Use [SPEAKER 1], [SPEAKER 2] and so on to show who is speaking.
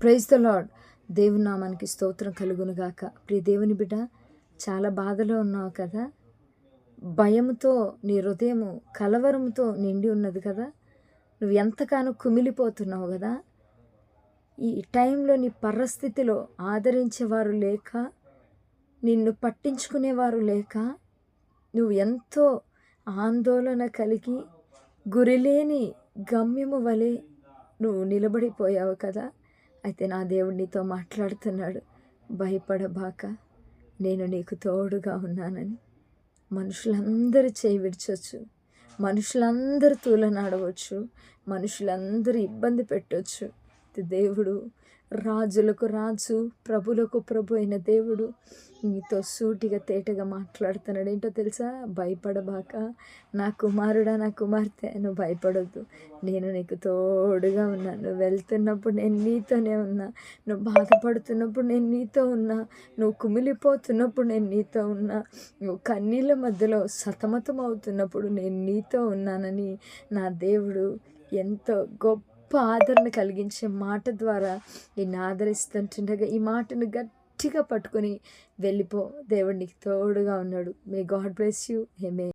[SPEAKER 1] Praise the lord. దేవుని నామానికి స్తోత్రం కలుగును గాక. ప్రియ దేవుని బిడ్డ, చాలా బాధలో ఉన్నావు కదా, భయంతో నీ హృదయము కలవరంతో నిండి ఉన్నది కదా, నువ్వు ఎంతగానో కుమిలిపోతున్నావు కదా. ఈ టైంలో నీ పరిస్థితిలో ఆదరించేవారు లేక, నిన్ను పట్టించుకునేవారు లేక, నువ్వు ఎంతో ఆందోళన కలిగి గురిలేని గమ్యము వలె నువ్వు నిలబడిపోయావు కదా. అయితే నా దేవుడు నీతో మాట్లాడుతున్నాడు, భయపడబాక, నేను నీకు తోడుగా ఉన్నానని. మనుషులందరూ చేయి విడిచొచ్చు, మనుషులందరూ తూలనాడవచ్చు, మనుషులందరూ ఇబ్బంది పెట్టవచ్చు. దేవుడు రాజులకు రాజు, ప్రభులకు ప్రభు అయిన దేవుడు నీతో సూటిగా తేటగా మాట్లాడుతున్నాడు. ఏంటో తెలుసా? భయపడబాక, నా కుమారుడా, నా కుమార్తె, నువ్వు భయపడొద్దు, నేను నీకు తోడుగా ఉన్నా. నువ్వు వెళ్తున్నప్పుడు నేను నీతోనే ఉన్నా, నువ్వు బాధపడుతున్నప్పుడు నేను నీతో ఉన్నా, నువ్వు కుమిలిపోతున్నప్పుడు నేను నీతో ఉన్నా, నువ్వు కన్నీళ్ళ మధ్యలో సతమతం అవుతున్నప్పుడు నేను నీతో ఉన్నానని నా దేవుడు ఎంతో గొప్ప ఆదరణ కలిగించే మాట ద్వారా నిన్ను ఆదరిస్తుంటుండగా ఈ మాటను గట్టిగా పట్టుకొని వెళ్ళిపో. దేవుడు నీకు తోడుగా ఉన్నాడు. May God bless you. Amen.